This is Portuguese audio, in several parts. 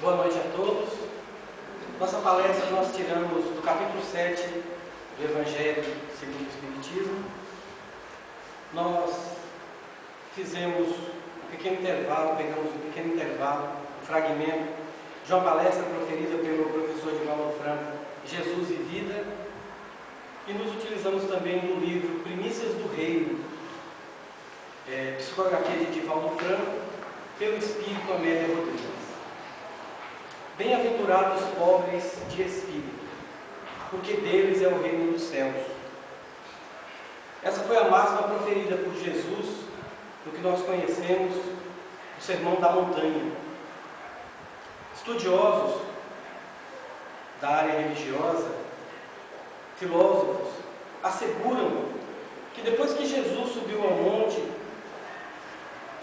Boa noite a todos. Nossa palestra nós tiramos do capítulo 7 do Evangelho segundo o Espiritismo. Nós fizemos um pequeno intervalo, um fragmento de uma palestra proferida pelo professor Divaldo Franco, Jesus e Vida, e nos utilizamos também do livro Primícias do Reino, psicografia de Divaldo Franco, pelo Espírito Amélia Rodrigues. Bem-aventurados os pobres de espírito, porque deles é o reino dos céus. Essa foi a máxima proferida por Jesus no que nós conhecemos o Sermão da Montanha. Estudiosos da área religiosa, filósofos, asseguram que depois que Jesus subiu ao monte,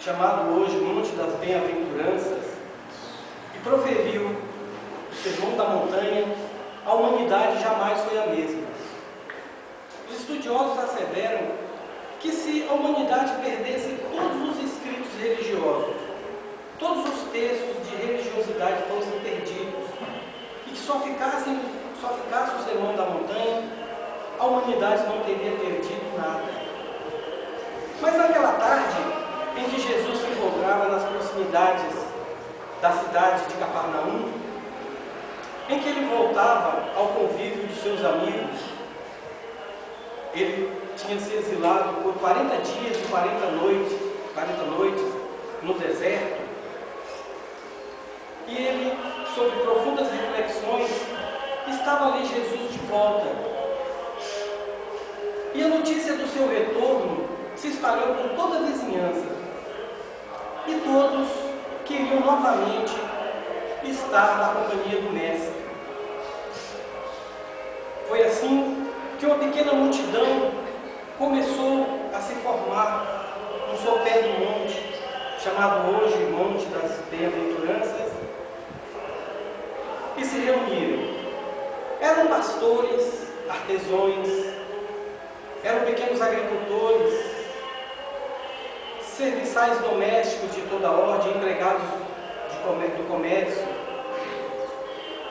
chamado hoje Monte das Bem-aventuranças, e proferiu o Sermão da Montanha, a humanidade jamais foi a mesma. Os estudiosos asseveram que se a humanidade perdesse todos os escritos religiosos, todos os textos de religiosidade fossem perdidos, e que só ficasse o Sermão da Montanha, a humanidade não teria perdido nada. Mas naquela tarde, em que Jesus se encontrava nas proximidades da cidade de Cafarnaum, em que ele voltava ao convívio de seus amigos, ele tinha se exilado por 40 dias e 40 noites no deserto, e ele, sob profundas reflexões, estava ali Jesus de volta. E a notícia do seu retorno se espalhou por toda a vizinhança, e todos queriam novamente estar na companhia do Mestre. Foi assim que uma pequena multidão começou a se formar no sopé do monte, chamado hoje Monte das Bem-aventuranças, e se reuniram. Eram pastores, artesãos, eram pequenos agricultores, serviçais domésticos de toda ordem, empregados do comércio.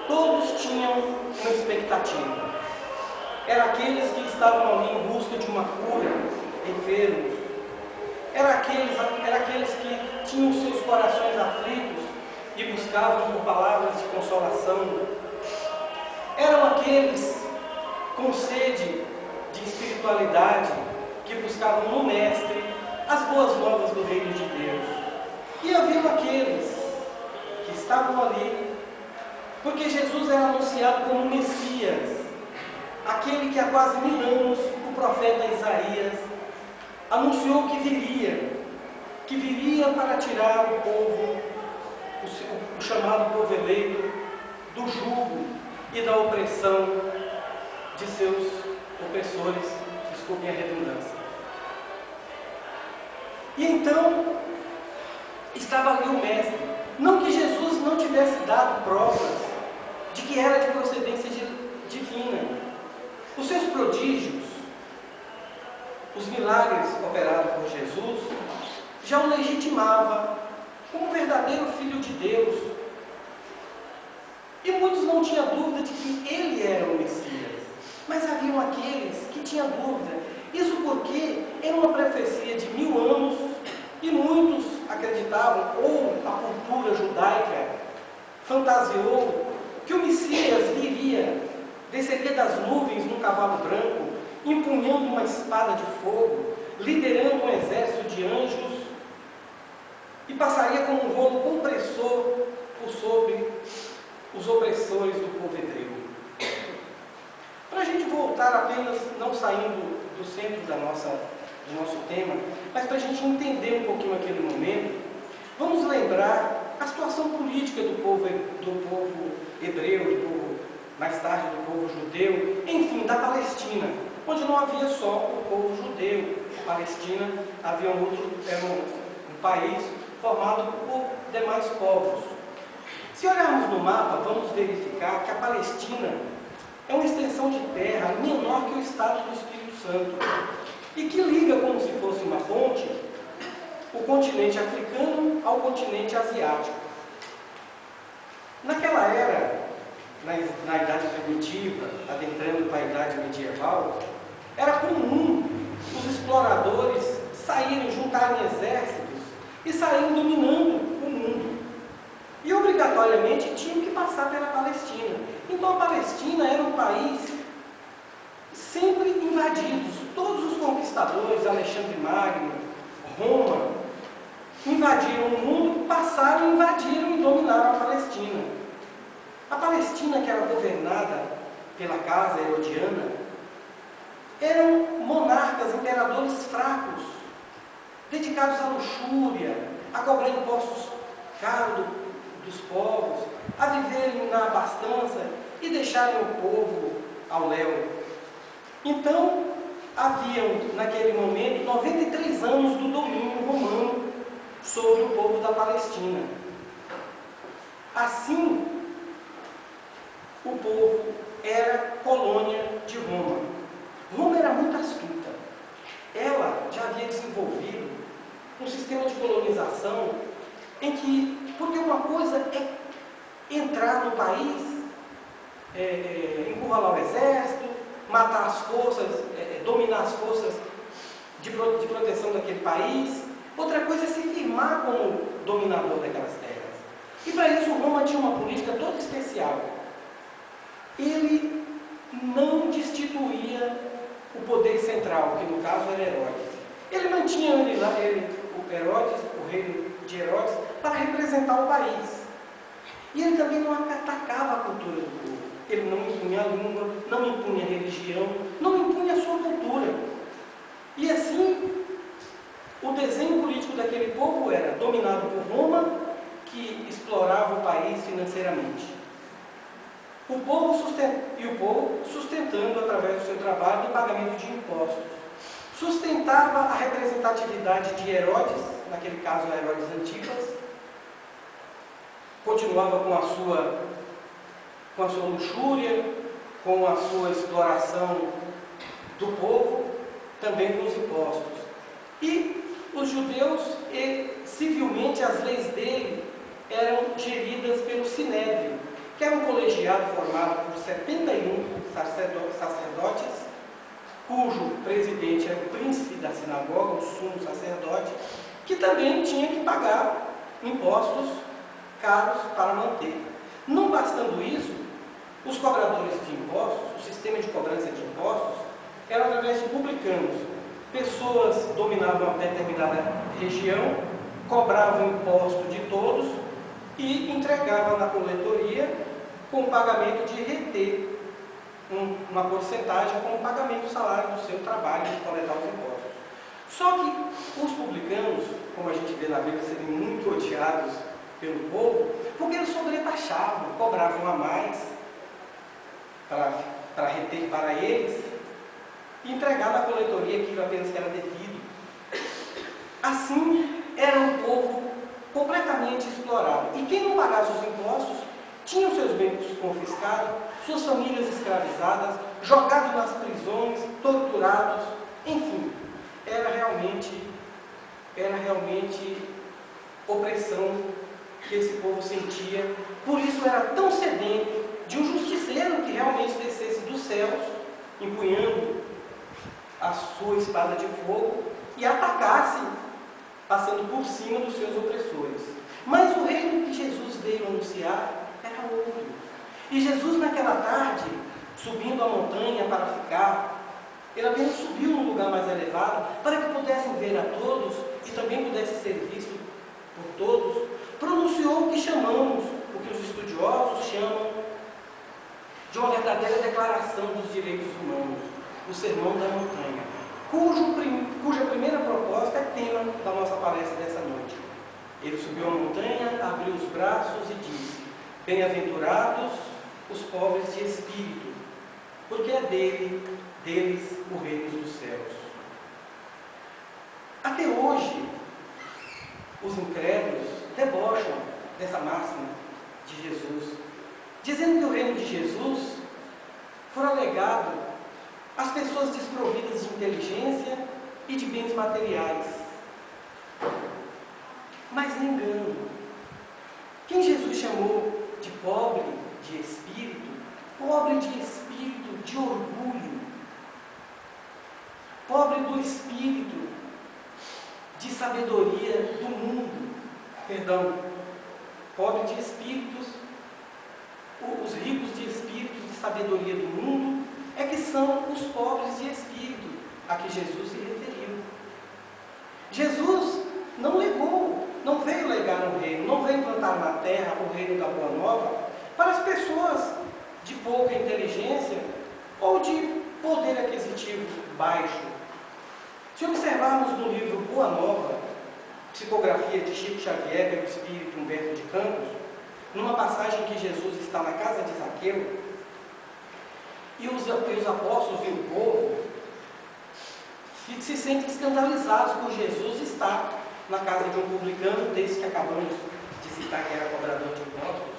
Todos tinham uma expectativa. Eram aqueles que estavam ali em busca de uma cura, enfermos. Eram aqueles que tinham seus corações aflitos e buscavam por palavras de consolação. Eram aqueles com sede de espiritualidade que buscavam no Mestre as boas novas do reino de Deus. E havia aqueles que estavam ali porque Jesus era anunciado como Messias, aquele que há quase 1000 anos o profeta Isaías anunciou que viria para tirar o povo, o chamado povo eleito, do jugo e da opressão de seus opressores, desculpem a redundância. E então, estava ali o Mestre. Não que Jesus não tivesse dado provas de que era de procedência divina. Os seus prodígios, os milagres operados por Jesus, já o legitimava como verdadeiro Filho de Deus. E muitos não tinham dúvida de que ele era o Messias. Mas haviam aqueles que tinham dúvida. Isso porque era uma profecia de 1000 anos e muitos acreditavam, ou a cultura judaica fantasiou, que o Messias viria, desceria das nuvens num cavalo branco, empunhando uma espada de fogo, liderando um exército de anjos e passaria como um rolo compressor por sobre os opressores do povo hebreu. Para a gente voltar apenas, não saindo do centro do nosso tema, mas para a gente entender um pouquinho aquele momento, vamos lembrar a situação política do povo hebreu, mais tarde do povo judeu, enfim, da Palestina, onde não havia só o povo judeu. A Palestina era um país formado por demais povos. Se olharmos no mapa, vamos verificar que a Palestina é uma extensão de terra menor que o estado do Espírito Santo e que liga como se fosse uma ponte o continente africano ao continente asiático. na Idade Primitiva, adentrando para a Idade Medieval, era comum os exploradores saírem, juntarem exércitos e saírem dominando o mundo. E obrigatoriamente tinham que passar pela Palestina. Então a Palestina era um país sempre invadido. Todos os conquistadores, Alexandre Magno, Roma, invadiram o mundo, passaram, invadiram e dominaram a Palestina. A Palestina, que era governada pela casa herodiana, eram monarcas, imperadores fracos, dedicados à luxúria, a cobrar impostos caros dos povos, a viverem na abastança e deixarem o povo ao léu. Então, haviam, naquele momento, 93 anos do domínio romano sobre o povo da Palestina. Assim, o povo era colônia de Roma. Roma era muito astuta. Ela já havia desenvolvido um sistema de colonização em que, porque uma coisa é entrar no país, encurralar o exército, matar as forças, dominar as forças de proteção daquele país. Outra coisa é se firmar como dominador daquelas terras. E para isso Roma tinha uma política toda especial. Ele não destituía o poder central, que no caso era Herodes. Ele mantinha o Herodes, o reino de Herodes, para representar o país. E ele também não atacava a cultura do povo. Ele não impunha a língua, não impunha a religião, não impunha a sua cultura. E assim, o desenho político daquele povo era dominado por Roma, que explorava o país financeiramente. O povo sustentando através do seu trabalho e pagamento de impostos. Sustentava a representatividade de Herodes, naquele caso Herodes Antipas, continuava com a sua luxúria, com a sua exploração do povo, também com os impostos. E os judeus, civilmente, as leis dele eram geridas pelo Sinédrio, que era um colegiado formado por 71 sacerdotes, cujo presidente era o príncipe da sinagoga, o sumo sacerdote, que também tinha que pagar impostos caros para manter. Não bastando isso, os cobradores de impostos, o sistema de cobrança de impostos, era através de publicanos. Pessoas dominavam uma determinada região, cobravam imposto de todos e entregavam na coletoria com o pagamento de reter uma porcentagem como pagamento do salário do seu trabalho de coletar os impostos. Só que os publicanos, como a gente vê na Bíblia, serem muito odiados pelo povo, porque eles sobretaxavam, cobravam a mais para reter para eles e entregar na coletoria aquilo apenas que era devido. Assim, era um povo completamente explorado. E quem não pagasse os impostos tinha os seus bens confiscados, suas famílias escravizadas, jogados nas prisões, torturados, enfim, era realmente opressão que esse povo sentia. Por isso era tão sedento de um justiceiro que realmente descesse dos céus, empunhando a sua espada de fogo e atacasse, passando por cima dos seus opressores. Mas o reino que Jesus veio anunciar era outro. E Jesus, naquela tarde, subindo a montanha para ficar, ele apenas subiu num lugar mais elevado, para que pudessem ver a todos e também pudesse ser visto por todos, pronunciou o que chamamos, o que os estudiosos chamam de uma verdadeira declaração dos direitos humanos, o Sermão da Montanha, cuja primeira proposta é tema da nossa palestra dessa noite. Ele subiu a montanha, abriu os braços e disse: bem-aventurados os pobres de espírito, porque é deles o reino dos céus. Até hoje, os incrédulos debocham dessa máxima de Jesus, dizendo que o reino de Jesus fora legado às pessoas desprovidas de inteligência e de bens materiais. Mas nem engano. Quem Jesus chamou de pobre de espírito sabedoria do mundo. Perdão, pobre de espíritos, os ricos de espíritos de sabedoria do mundo é que são os pobres de espírito a que Jesus se referiu. Jesus não legou, não veio legar um reino, não veio plantar na terra o reino da Boa Nova para as pessoas de pouca inteligência ou de poder aquisitivo baixo. Se observarmos no livro Boa Nova, psicografia de Chico Xavier pelo espírito Humberto de Campos, numa passagem que Jesus está na casa de Zaqueu, e os apóstolos e o povo se sentem escandalizados por Jesus estar na casa de um publicano, desse que acabamos de citar, que era cobrador de impostos,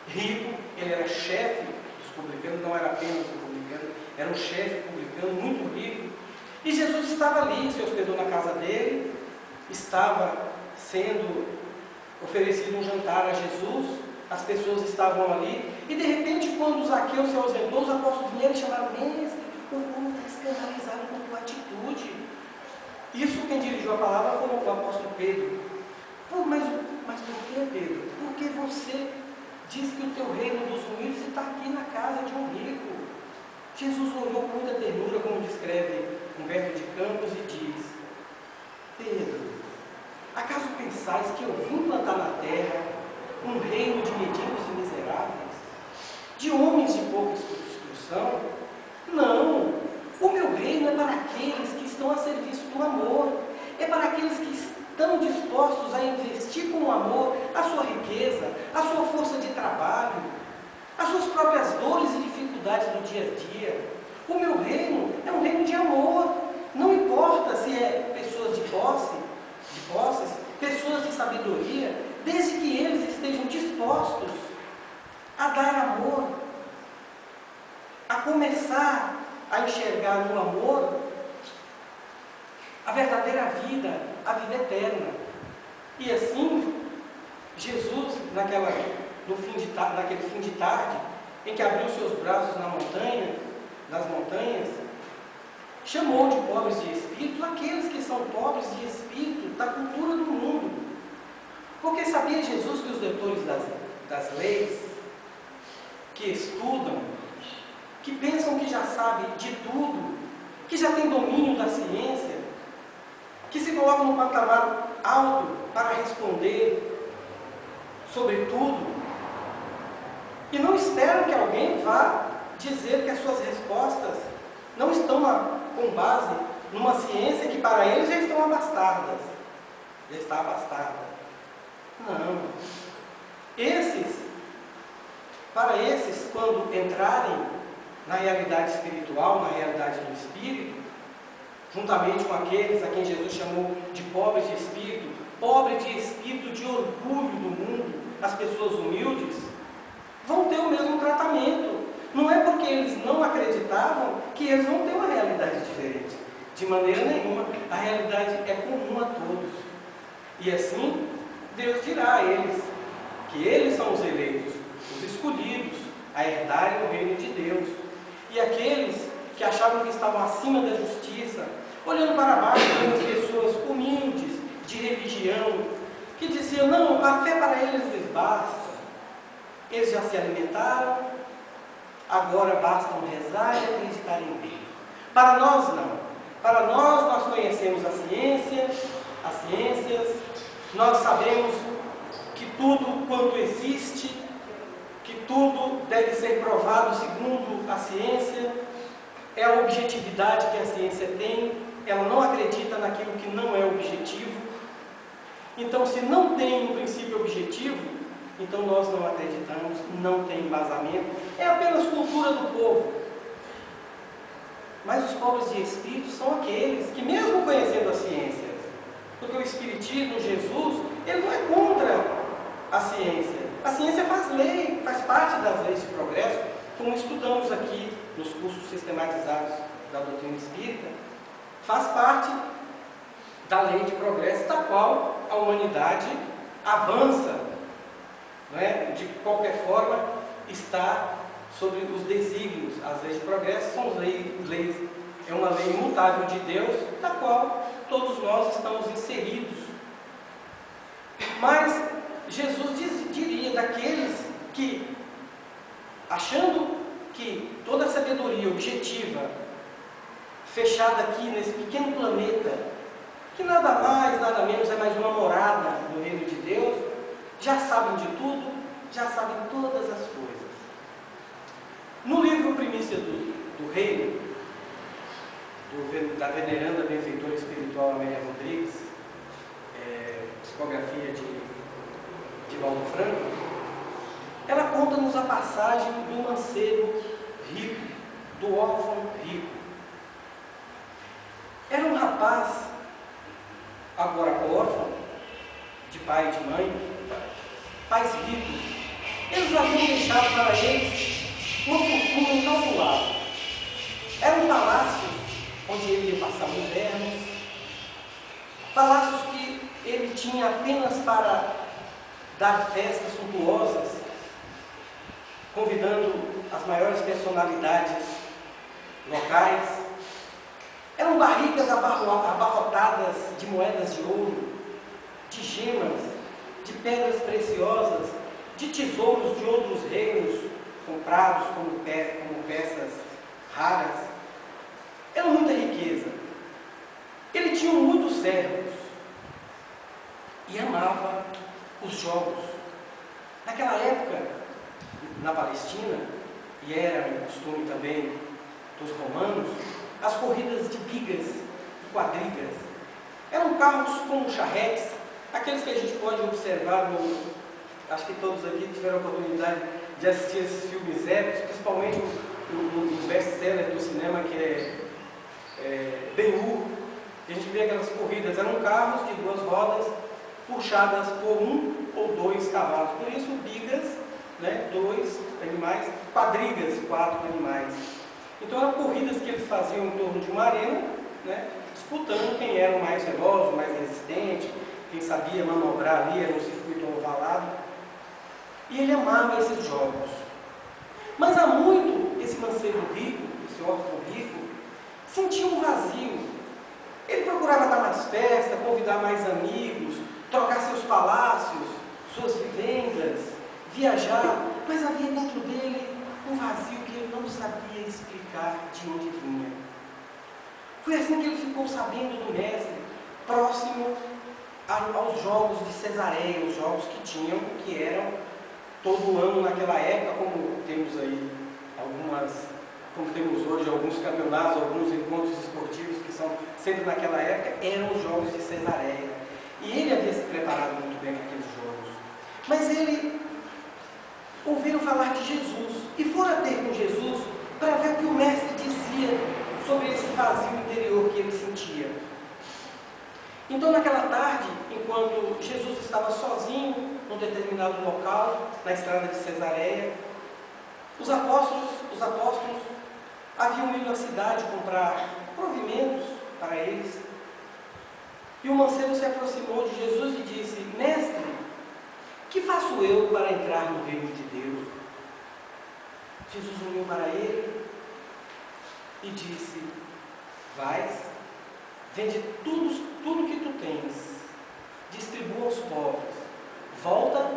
rico. Ele era chefe dos publicanos, não era apenas um publicano, era um chefe publicano muito rico. E Jesus estava ali, se hospedou na casa dele, estava sendo oferecido um jantar a Jesus, as pessoas estavam ali, e de repente, quando Zaqueu se ausentou, os apóstolos vieram e chamaram: mestre, o povo está escandalizado com tua atitude. Isso quem dirigiu a palavra foi o apóstolo Pedro. Pô, mas por que, Pedro? Porque você diz que o teu reino dos humildes está aqui na casa de um rico. Jesus olhou com muita ternura, como descreve Humberto de Campos, e diz: Pedro, acaso pensais que eu vim plantar na terra um reino de mendigos e miseráveis, de homens de pouca instrução? Não, o meu reino é para aqueles que estão a serviço do amor, é para aqueles que estão dispostos a investir com amor a sua riqueza, a sua força de trabalho, as suas próprias dores e dificuldades do dia a dia. O meu reino é um reino de amor, não importa se é pessoas de posses, pessoas de sabedoria, desde que eles estejam dispostos a dar amor, a começar a enxergar no amor a verdadeira vida, a vida eterna. E assim, Jesus, naquele fim de tarde, em que abriu seus braços nas montanhas, chamou de pobres de espírito aqueles que são pobres de espírito da cultura do mundo. Porque sabia Jesus que os doutores das leis, que estudam, que pensam que já sabem de tudo, que já têm domínio da ciência, que se colocam num patamar alto para responder sobre tudo, e não esperam que alguém vá dizer que as suas respostas não estão com base numa ciência que para eles já está abastada. Não. Para esses, quando entrarem na realidade espiritual, na realidade do Espírito, juntamente com aqueles a quem Jesus chamou de pobres de espírito de orgulho do mundo, as pessoas humildes, vão ter o mesmo tratamento. Não é porque eles não acreditavam que eles vão ter uma realidade diferente. De maneira nenhuma, a realidade é comum a todos. E assim, Deus dirá a eles que eles são os eleitos, os escolhidos, a herdarem o reino de Deus. E aqueles que achavam que estavam acima da justiça, olhando para baixo, vendo as pessoas humildes, de religião, que diziam: não, a fé para eles lhes basta. Eles já se alimentaram, agora basta rezar e acreditar em Deus. Para nós não. Para nós conhecemos as ciências, nós sabemos que tudo quanto existe, que tudo deve ser provado segundo a ciência, é a objetividade que a ciência tem, ela não acredita naquilo que não é objetivo. Então, se não tem um princípio objetivo, então nós não acreditamos, não tem embasamento, é apenas cultura do povo. Mas os pobres de espírito são aqueles que, mesmo conhecendo a ciência, porque o Espiritismo, Jesus, ele não é contra a ciência. A ciência faz lei, faz parte das leis de progresso, como estudamos aqui nos cursos sistematizados da doutrina espírita, faz parte da lei de progresso, da qual a humanidade avança, não é? De qualquer forma, está sobre os desígnios. As leis de progresso são leis, é uma lei imutável de Deus, da qual todos nós estamos inseridos. Mas Jesus diria daqueles que, achando que toda a sabedoria objetiva, fechada aqui nesse pequeno planeta, que nada mais, nada menos é mais uma morada no reino de Deus, já sabem de tudo, já sabem todas as coisas. No livro Primícia do Reino, da veneranda benfeitora espiritual Amélia Rodrigues, psicografia de Valdo Franco, ela conta-nos a passagem do mancebo rico, do órfão rico. Era um rapaz, agora órfão, de pai e de mãe, pais ricos. Eles haviam deixado para eles uma fortuna incalculável. Eram palácios onde ele ia passar o inverno, palácios que ele tinha apenas para dar festas suntuosas, convidando as maiores personalidades locais. Eram barricas abarrotadas de moedas de ouro, de gemas, de pedras preciosas, de tesouros de outros reinos, comprados como peças raras. Era muita riqueza. Ele tinha muitos servos e amava os jogos. Naquela época, na Palestina, e era um costume também dos romanos, as corridas de bigas e quadrigas. Eram carros como charretes, aqueles que a gente pode observar acho que todos aqui tiveram a oportunidade de assistir esses filmes épicos, principalmente o best-seller do cinema, que é Ben-Hur. A gente vê aquelas corridas, eram carros de duas rodas, puxadas por um ou dois cavalos. Por isso, bigas, né, 2 animais, quadrigas, 4 animais. Então eram corridas que eles faziam em torno de uma arena, né, disputando quem era o mais veloz, o mais resistente, quem sabia manobrar ali, era um circuito ovalado. E ele amava esses jogos. Mas há muito, esse mancebo rico, esse órfão rico, sentia um vazio. Ele procurava dar mais festa, convidar mais amigos, trocar seus palácios, suas vivendas, viajar, mas havia dentro dele um vazio que ele não sabia explicar de onde vinha. Foi assim que ele ficou sabendo do mestre, próximo aos jogos de Cesareia, os jogos que eram todo ano naquela época, como temos aí como temos hoje alguns campeonatos, alguns encontros esportivos que são sempre naquela época, eram os jogos de Cesareia. E ele havia se preparado muito bem para aqueles jogos. Mas ele ouviram falar de Jesus e foram ter com Jesus para ver o que o mestre dizia sobre esse vazio interior que ele sentia. Então, naquela tarde, enquanto Jesus estava sozinho num determinado local, na estrada de Cesareia, os apóstolos haviam ido à cidade comprar provimentos para eles. E o mancebo se aproximou de Jesus e disse: Mestre, que faço eu para entrar no reino de Deus? Jesus olhou para ele e disse: Vais, vende tudo que tu tens, distribua aos pobres, volta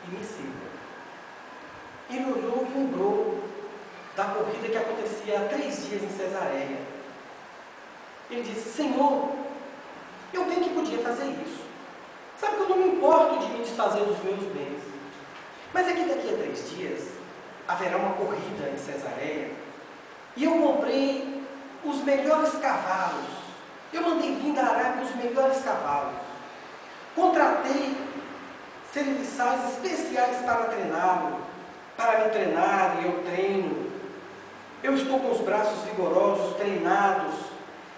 e me siga. Ele olhou e lembrou da corrida que acontecia há 3 dias em Cesareia. Ele disse: Senhor, eu bem que podia fazer isso. Sabe que eu não me importo de me desfazer dos meus bens. Mas é que daqui a 3 dias haverá uma corrida em Cesareia e eu comprei os melhores cavalos. Eu mandei vir da Arábia os melhores cavalos. Contratei serviçais especiais para me treinar, e eu treino. Eu estou com os braços vigorosos, treinados,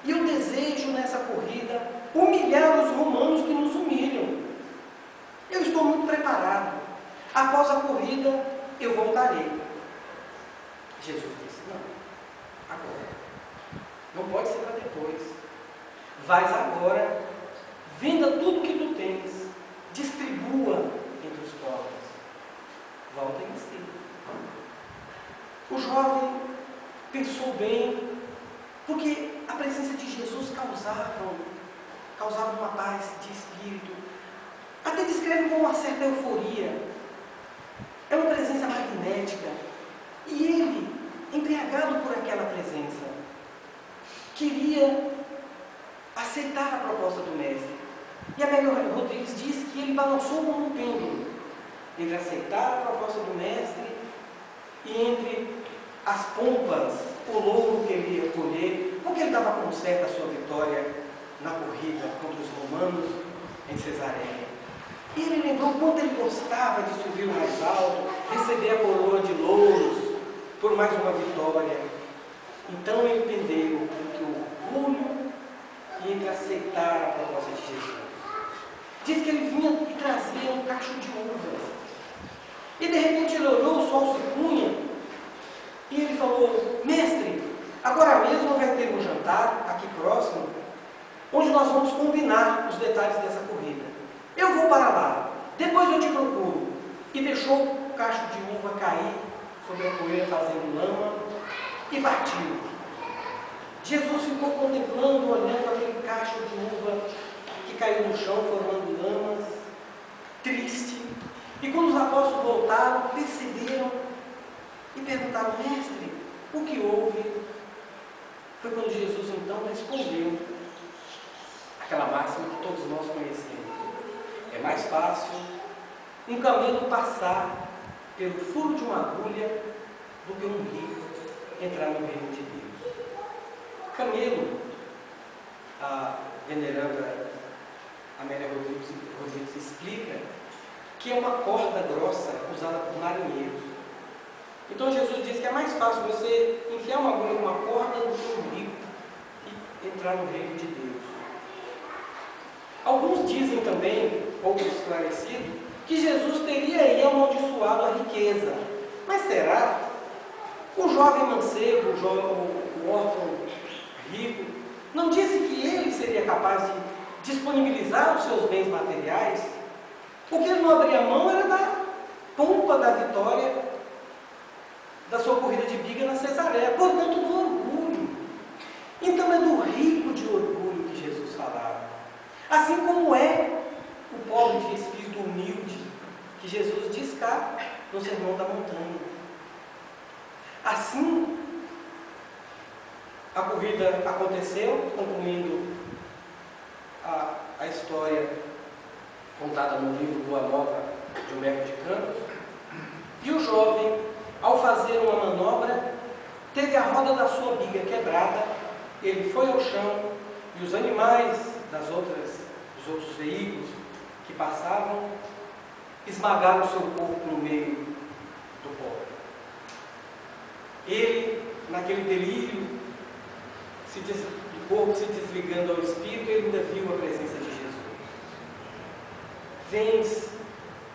e eu desejo nessa corrida humilhar os romanos que nos humilham. Eu estou muito preparado. Após a corrida, eu voltarei. Jesus disse: não, agora. Não pode ser para depois. Vais agora, venda tudo que tu tens, distribua entre os pobres. Volta em si. O jovem pensou bem, porque a presença de Jesus causava causava uma paz de espírito. Até descreve com uma certa euforia. É uma presença magnética. E ele, embriagado por aquela presença, queria aceitar a proposta do mestre. E Amélia Rodrigues diz que ele balançou como um pêndulo entre aceitar a proposta do mestre e entre as pompas, o louro que ele ia colher, porque ele dava como certa a sua vitória na corrida contra os romanos em Cesareia. E ele lembrou quanto ele gostava de subir mais alto, receber a coroa de louros por mais uma vitória. Então ele pendeu entre o orgulho e entre aceitar a proposta de Jesus. Diz que ele vinha e trazia um cacho de uvas. E de repente ele olhou, o sol se punha, e ele falou: mestre, agora mesmo vai ter um jantar aqui próximo, onde nós vamos combinar os detalhes dessa corrida. Eu vou para lá, depois eu te procuro. E deixou o cacho de uva cair sobre a poeira, fazendo lama, e partiu. Jesus ficou contemplando, olhando aquele cacho de uva que caiu no chão, formando lamas, triste. E quando os apóstolos voltaram, perceberam e perguntaram: mestre, o que houve? Foi quando Jesus então respondeu aquela máxima que todos nós conhecemos: é mais fácil um camelo passar pelo furo de uma agulha do que um rico entrar no reino de Deus. Camelo, a veneranda Amélia Rodrigues explica que é uma corda grossa usada por marinheiros. Então Jesus diz que é mais fácil você enfiar uma agulha com uma corda do que um rico e entrar no reino de Deus. Alguns dizem também, pouco esclarecido, que Jesus teria aí amaldiçoado a riqueza. Mas será? O jovem mancebo, o órfão rico, não disse que ele seria capaz de disponibilizar os seus bens materiais? O que ele não abria mão era da pompa da vitória da sua corrida de biga na Cesareia, portanto do orgulho. Então é do rico de orgulho que Jesus falava. Assim como é o pobre de espírito humilde que Jesus diz cá no Sermão da Montanha. Assim, a corrida aconteceu, concluindo a história contada no livro Boa Nova de Humberto de Campos. E o jovem, ao fazer uma manobra, teve a roda da sua biga quebrada, ele foi ao chão e os animais dos outros veículos que passavam esmagaram o seu corpo no meio do pó. Ele, naquele delírio, o corpo se desligando ao espírito, ele ainda viu a presença de Jesus. Vens,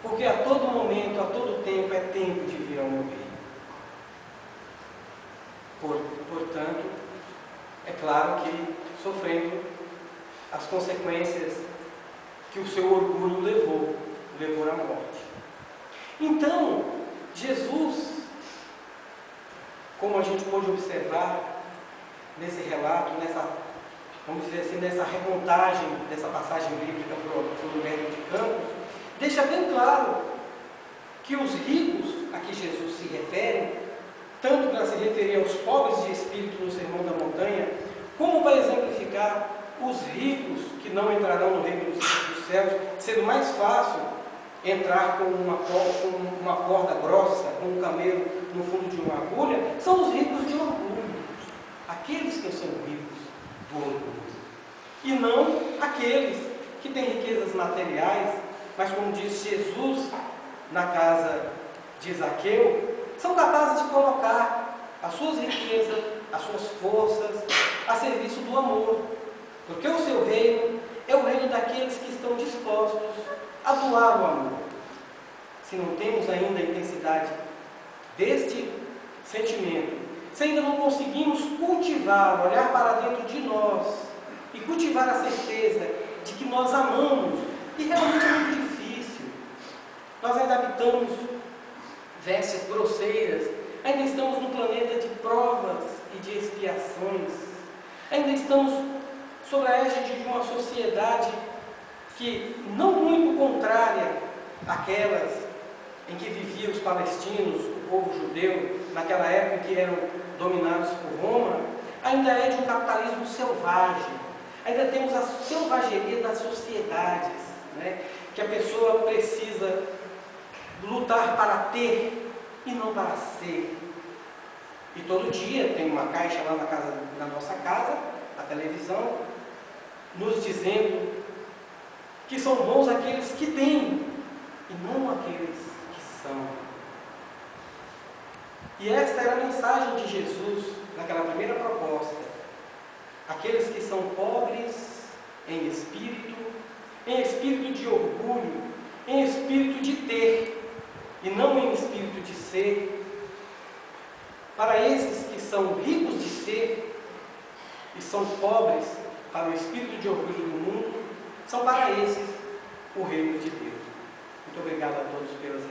porque a todo momento, a todo tempo, é tempo de vir ao meu reino. Portanto, é claro que sofrendo as consequências que o seu orgulho levou à morte. Então, Jesus, como a gente pôde observar nesse relato, vamos dizer assim, nessa recontagem dessa passagem bíblica por Humberto de Campos, deixa bem claro que os ricos a que Jesus se refere, tanto para se referir aos pobres de espírito no Sermão da Montanha, como para exemplificar os ricos que não entrarão no reino dos céus, sendo mais fácil entrar com uma corda grossa, com um camelo no fundo de uma agulha, são os ricos de orgulho. Aqueles que são ricos do orgulho. E não aqueles que têm riquezas materiais, mas como diz Jesus na casa de Zaqueu, são capazes de colocar as suas riquezas, as suas forças a serviço do amor. Porque o seu reino é o reino daqueles que estão dispostos a doar o amor. Se não temos ainda a intensidade deste sentimento, se ainda não conseguimos cultivar, olhar para dentro de nós e cultivar a certeza de que nós amamos, e realmente é muito difícil. Nós ainda habitamos vestes grosseiras, ainda estamos no planeta de provas e de expiações, ainda estamos sobre a égide de uma sociedade que, não muito contrária àquelas em que viviam os palestinos, o povo judeu, naquela época em que eram dominados por Roma, ainda é de um capitalismo selvagem. Ainda temos a selvageria das sociedades, né? Que a pessoa precisa lutar para ter e não para ser. E todo dia tem uma caixa lá na nossa casa, a televisão, nos dizendo que são bons aqueles que têm e não aqueles que são. E esta era a mensagem de Jesus naquela primeira proposta. Aqueles que são pobres em espírito de orgulho, em espírito de ter e não em espírito de ser. Para esses que são ricos de ser e são pobres para o espírito de orgulho do mundo, são para esses o reino de Deus. Muito obrigado a todos pelas